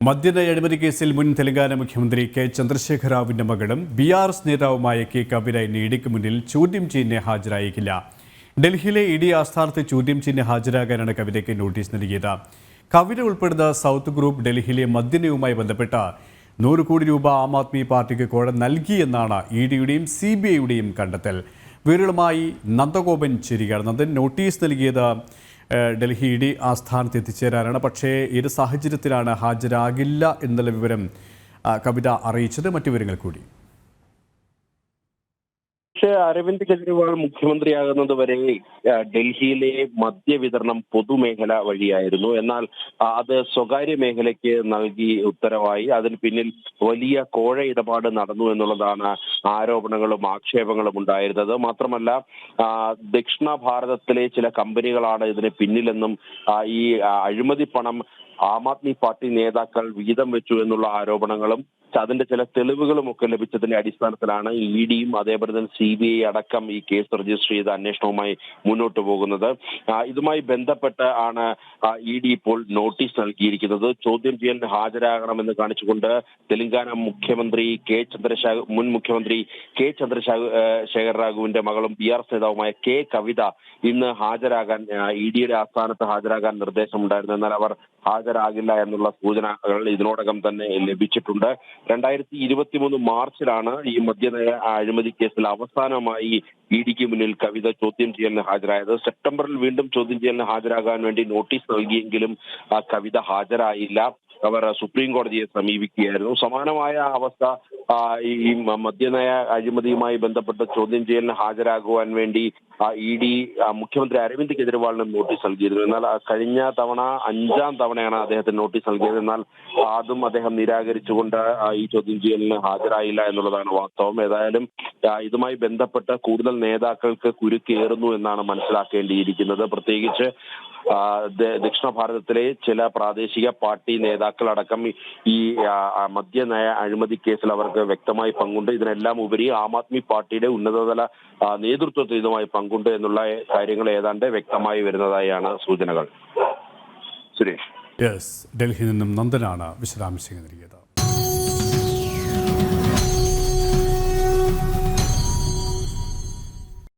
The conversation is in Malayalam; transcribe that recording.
മദ്യനയ അഴിമതി കേസിൽ മുൻ തെലങ്കാന മുഖ്യമന്ത്രി കെ ചന്ദ്രശേഖർ റാവുവിന്റെ മകളും ബിആർഎസ് നേതാവുമായ കെ കവിത ഇന്ന് ഇഡിക്ക് മുന്നിൽ ചോദ്യം ചെയ്യുന്നതിന് ഹാജരായേക്കില്ല. ഡൽഹിയിലെ ഇഡി ആസ്ഥാനത്ത് ചോദ്യം ചെയ്യുന്ന ഹാജരാകാനാണ് കവിതയ്ക്ക് നോട്ടീസ് നൽകിയത്. കവിത ഉൾപ്പെടുന്ന സൗത്ത് ഗ്രൂപ്പ് ഡൽഹിയിലെ മദ്യനയവുമായി ബന്ധപ്പെട്ട 100 കോടി രൂപ ആം ആദ്മി പാർട്ടിക്ക് കോഴ നൽകിയെന്നാണ് ഇഡിയുടെയും CBIയുടെയും കണ്ടെത്തൽ. വിവരങ്ങളുമായി നന്ദഗോപൻ ചേരുകയാണ്. നന്ദൻ, നോട്ടീസ് നൽകിയത് ഡൽഹി ഇഡി ആസ്ഥാനത്ത് എത്തിച്ചേരാനാണ്. പക്ഷേ ഏത് സാഹചര്യത്തിലാണ് ഹാജരാകില്ല എന്നുള്ള വിവരം കവിത അറിയിച്ചത്? മറ്റു വിവരങ്ങൾ കൂടി. പക്ഷേ അരവിന്ദ് കെജ്രിവാൾ മുഖ്യമന്ത്രിയാകുന്നത് വരെ ഡൽഹിയിലെ മദ്യവിതരണം പൊതുമേഖല വഴിയായിരുന്നു. എന്നാൽ അത് സ്വകാര്യ മേഖലയ്ക്ക് നൽകി ഉത്തരവായി. അതിന് പിന്നിൽ വലിയ കോഴ ഇടപാട് നടന്നു എന്നുള്ളതാണ് ആരോപണങ്ങളും ആക്ഷേപങ്ങളും ഉണ്ടായിരുന്നത്. മാത്രമല്ല, ദക്ഷിണ ഭാരതത്തിലെ ചില കമ്പനികളാണ് ഇതിന് പിന്നിലെന്നും ഈ അഴിമതി പണം ആം ആദ്മി പാർട്ടി നേതാക്കൾ വീതം വെച്ചു എന്നുള്ള ആരോപണങ്ങളും അതിന്റെ ചില തെളിവുകളും ഒക്കെ ലഭിച്ചതിന്റെ അടിസ്ഥാനത്തിലാണ് ഇഡിയും അതേപോലെ തന്നെ CBI അടക്കം ഈ കേസ് രജിസ്റ്റർ ചെയ്ത അന്വേഷണവുമായി മുന്നോട്ട് പോകുന്നത്. ഇതുമായി ബന്ധപ്പെട്ട് ആണ് ഇഡി ഇപ്പോൾ നോട്ടീസ് നൽകിയിരിക്കുന്നത്. ചോദ്യം ചെയ്യലിന് ഹാജരാകണമെന്ന് കാണിച്ചുകൊണ്ട് തെലങ്കാന മുഖ്യമന്ത്രി മുൻ മുഖ്യമന്ത്രി കെ ചന്ദ്രശേഖർ റാവുവിന്റെ മകളും BRS നേതാവുമായ കെ കവിത ഇന്ന് ഹാജരാകാൻ ഇഡിയുടെ ആസ്ഥാനത്ത് ഹാജരാകാൻ നിർദ്ദേശമുണ്ടായിരുന്നു. എന്നാൽ അവർ ഹാജരാകില്ല എന്നുള്ള സൂചനകൾ ഇതിനോടകം തന്നെ ലഭിച്ചിട്ടുണ്ട്. 2023 മാർച്ചിലാണ് ഈ മദ്യനയ അഴിമതി കേസിൽ അവസാനമായി ഇഡിക്ക് മുന്നിൽ കവിത ചോദ്യം ചെയ്യലിന് ഹാജരായത്. സെപ്റ്റംബറിൽ വീണ്ടും ചോദ്യം ചെയ്യലിന് ഹാജരാകാൻ വേണ്ടി നോട്ടീസ് നൽകിയെങ്കിലും കവിത ഹാജരായില്ല. അവർ സുപ്രീം കോടതിയെ സമീപിക്കുകയായിരുന്നു. സമാനമായ അവസ്ഥ ഈ മദ്യനയ അഴിമതിയുമായി ബന്ധപ്പെട്ട ചോദ്യം ചെയ്യലിന് ഹാജരാകുവാൻ വേണ്ടി ഇഡി മുഖ്യമന്ത്രി അരവിന്ദ് കെജ്രിവാളിനും നോട്ടീസ് നൽകിയിരുന്നു. എന്നാൽ കഴിഞ്ഞ തവണ 5ാം തവണയാണ് അദ്ദേഹത്തിന് നോട്ടീസ് നൽകിയത്. എന്നാൽ അതും അദ്ദേഹം നിരാകരിച്ചുകൊണ്ട് ഈ ചോദ്യം ചെയ്യലിന് ഹാജരായില്ല എന്നുള്ളതാണ് വാസ്തവം. ഏതായാലും ഇതുമായി ബന്ധപ്പെട്ട് കൂടുതൽ നേതാക്കൾക്ക് കുരുക്കേറുന്നു എന്നാണ് മനസ്സിലാക്കേണ്ടിയിരിക്കുന്നത്. പ്രത്യേകിച്ച് ദക്ഷിണ ഭാരതത്തിലെ ചില പ്രാദേശിക പാർട്ടി നേതാക്കളടക്കം ഈ മദ്യനയ അഴിമതി കേസിൽ അവർക്ക് വ്യക്തമായി പങ്കുണ്ട്. ഇതിനെല്ലാം ഉപരി ആം ആദ്മി പാർട്ടിയുടെ ഉന്നതതല നേതൃത്വത്തിൽ ഇതുമായി പങ്കുണ്ട് എന്നുള്ള കാര്യങ്ങൾ ഏതാണ്ട് വ്യക്തമായി വരുന്നതായാണ് സൂചനകൾ. സുരേഷ്, ഡൽഹിയിൽ നിന്നും നന്ദനാണ് വിശദാംശങ്ങൾ നൽകിയത്.